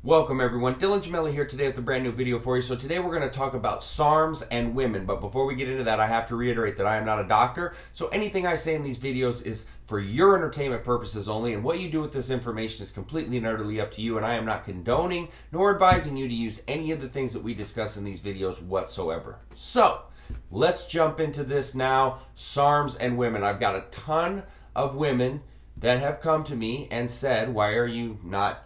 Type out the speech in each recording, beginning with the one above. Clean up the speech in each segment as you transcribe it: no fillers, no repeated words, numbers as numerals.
Welcome everyone, Dylan Gemelli here today with a brand new video for you. So today we're going to talk about SARMs and women, but before we get into that I have to reiterate that I am not a doctor, so anything I say in these videos is for your entertainment purposes only, and what you do with this information is completely and utterly up to you, and I am not condoning nor advising you to use any of the things that we discuss in these videos whatsoever. So let's jump into this now. SARMs and women. I've got a ton of women that have come to me and said, why are you not,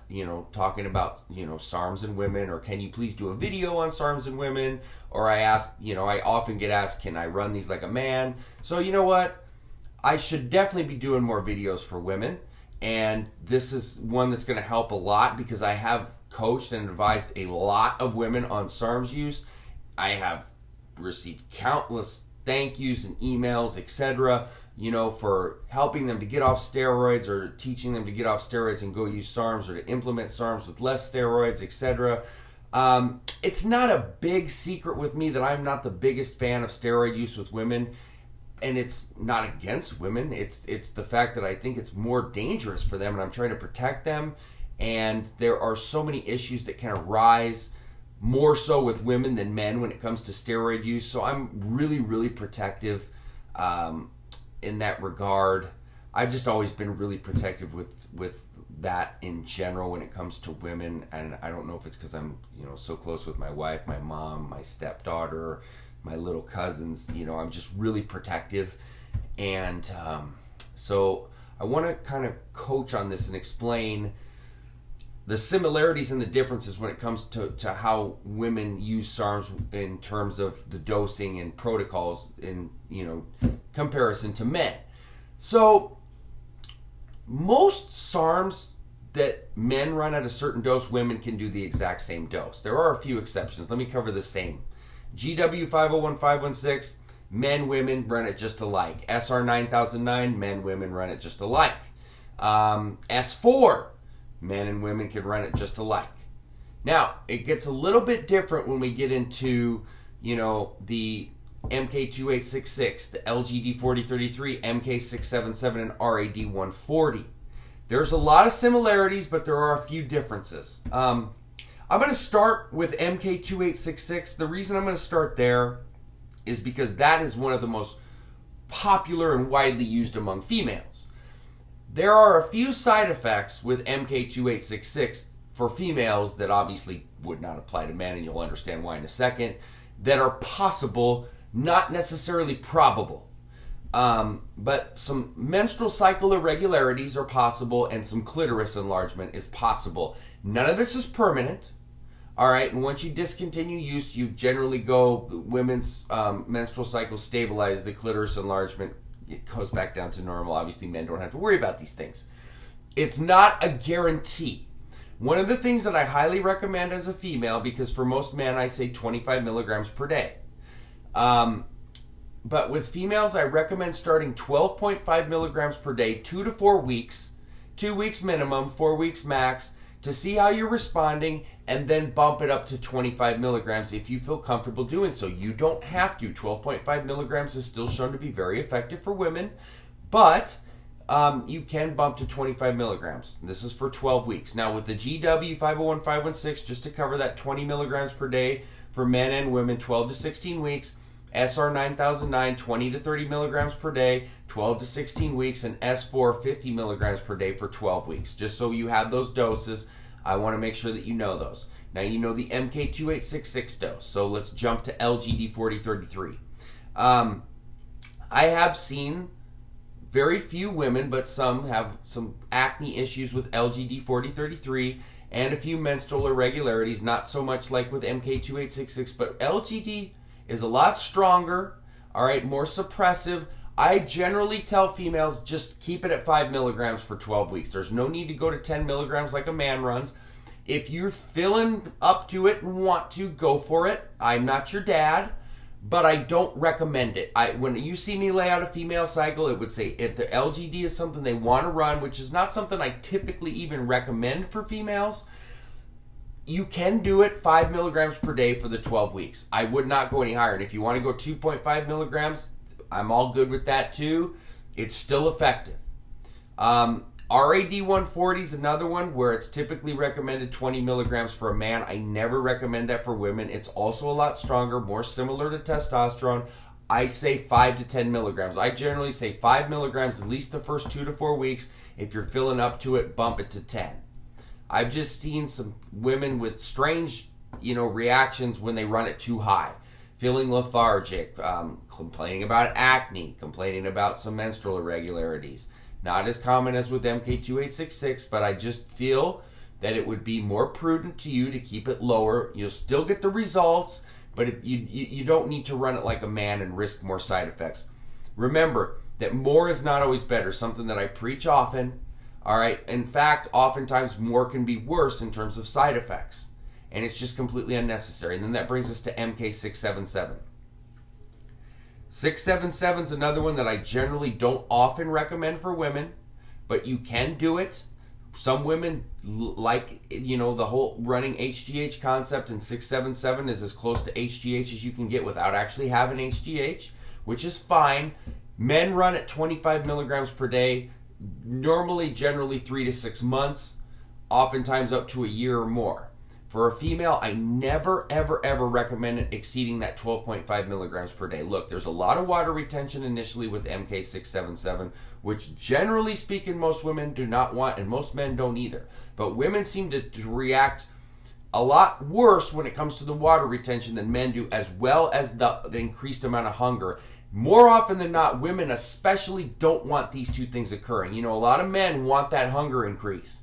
talking about, SARMs and women, or can you please do a video on SARMs and women? Or I ask, I often get asked, can I run these like a man? So you know what? I should definitely be doing more videos for women. And this is one that's going to help a lot because I have coached and advised a lot of women on SARMs use. I have received countless thank yous and emails, etc., for helping them to get off steroids or teaching them to get off steroids and go use SARMs, or to implement SARMs with less steroids, etc. It's not a big secret with me that I'm not the biggest fan of steroid use with women, and it's not against women. It's the fact that I think it's more dangerous for them, and I'm trying to protect them, and there are so many issues that kind of rise more so with women than men when it comes to steroid use. So I'm really, really protective in that regard. I've just always been really protective with that in general when it comes to women, and I don't know if it's because I'm so close with my wife, my mom, my stepdaughter, my little cousins. I'm just really protective, and so I want to kind of coach on this and explain the similarities and the differences when it comes to how women use SARMs in terms of the dosing and protocols in comparison to men. So most SARMs that men run at a certain dose, women can do the exact same dose. There are a few exceptions. Let me cover the same. GW 501-516, men, women run it just alike. SR 9009, men, women run it just alike. S4, men and women can run it just alike. Now, it gets a little bit different when we get into, the MK2866, the LGD4033, MK677, and RAD140. There's a lot of similarities, but there are a few differences. I'm going to start with MK2866. The reason I'm going to start there is because that is one of the most popular and widely used among females. There are a few side effects with MK2866 for females that obviously would not apply to men, and you'll understand why in a second, that are possible, not necessarily probable. But some menstrual cycle irregularities are possible, and some clitoris enlargement is possible. None of this is permanent. All right, and once you discontinue use, you generally women's menstrual cycle stabilize, the clitoris enlargement, it goes back down to normal. Obviously, men don't have to worry about these things. It's not a guarantee. One of the things that I highly recommend as a female, because for most men I say 25 milligrams per day. But with females, I recommend starting 12.5 milligrams per day, 2 to 4 weeks, 2 weeks minimum, 4 weeks max, to see how you're responding, and then bump it up to 25 milligrams if you feel comfortable doing so. You don't have to. 12.5 milligrams is still shown to be very effective for women, but you can bump to 25 milligrams. This is for 12 weeks. Now with the GW 501-516, just to cover that 20 milligrams per day for men and women, 12 to 16 weeks. SR 9009, 20 to 30 milligrams per day, 12 to 16 weeks, and S4, 50 milligrams per day for 12 weeks. Just so you have those doses, I want to make sure that you know those. Now you know the MK2866 dose, so let's jump to LGD4033. I have seen very few women, but some have some acne issues with LGD4033 and a few menstrual irregularities, not so much like with MK2866, but LGD is a lot stronger, all right, more suppressive. I generally tell females just keep it at 5 milligrams for 12 weeks. There's no need to go to 10 milligrams like a man runs. If you're feeling up to it and want to, go for it. I'm not your dad, but I don't recommend it. When you see me lay out a female cycle, it would say if the LGD is something they want to run, which is not something I typically even recommend for females, you can do it 5 milligrams per day for the 12 weeks. I would not go any higher. And if you want to go 2.5 milligrams, I'm all good with that too. It's still effective. RAD 140 is another one where it's typically recommended 20 milligrams for a man. I never recommend that for women. It's also a lot stronger, more similar to testosterone. I say 5 to 10 milligrams. I generally say 5 milligrams at least the first 2 to 4 weeks. If you're feeling up to it, bump it to 10. I've just seen some women with strange, reactions when they run it too high. Feeling lethargic, complaining about acne, complaining about some menstrual irregularities. Not as common as with MK2866, but I just feel that it would be more prudent to you to keep it lower. You'll still get the results, but you don't need to run it like a man and risk more side effects. Remember that more is not always better, something that I preach often. All right. In fact, oftentimes more can be worse in terms of side effects, and it's just completely unnecessary. And then that brings us to MK677. 677 is another one that I generally don't often recommend for women, but you can do it. Some women like, the whole running HGH concept, and 677 is as close to HGH as you can get without actually having HGH, which is fine. Men run at 25 milligrams per day, normally, generally 3 to 6 months, oftentimes up to a year or more. For a female, I never, ever, ever recommend it exceeding that 12.5 milligrams per day. Look, there's a lot of water retention initially with MK677, which generally speaking, most women do not want, and most men don't either. But women seem to react a lot worse when it comes to the water retention than men do, as well as the increased amount of hunger. More often than not, women especially don't want these two things occurring. A lot of men want that hunger increase.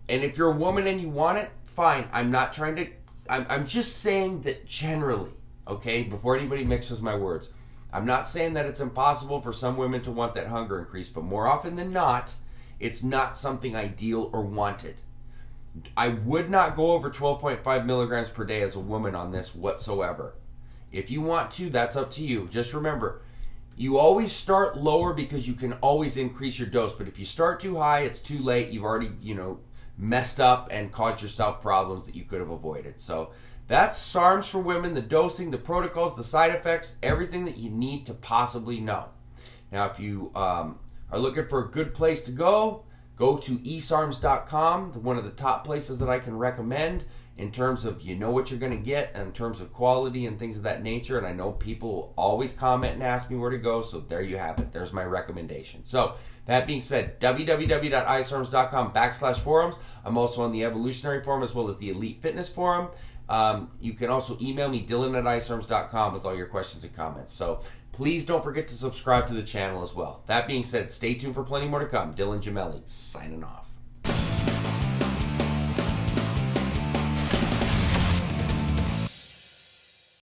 And if you're a woman and you want it, fine. I'm not trying to, I'm just saying that generally, okay, before anybody mixes my words, I'm not saying that it's impossible for some women to want that hunger increase, but more often than not, it's not something ideal or wanted. I would not go over 12.5 milligrams per day as a woman on this whatsoever. If you want to, that's up to you. Just remember, you always start lower because you can always increase your dose, but if you start too high, it's too late. You've already, messed up and caused yourself problems that you could have avoided. So that's SARMs for women, the dosing, the protocols, the side effects, everything that you need to possibly know. Now, if you are looking for a good place to go to SARMs.com, one of the top places that I can recommend in terms of what you're going to get, in terms of quality and things of that nature. And I know people always comment and ask me where to go, so there you have it. There's my recommendation. So that being said, www.isarms.com/forums. I'm also on the Evolutionary Forum as well as the Elite Fitness Forum. You can also email me, Dylan@isarms.com, with all your questions and comments. So please don't forget to subscribe to the channel as well. That being said, stay tuned for plenty more to come. Dylan Gemelli, signing off.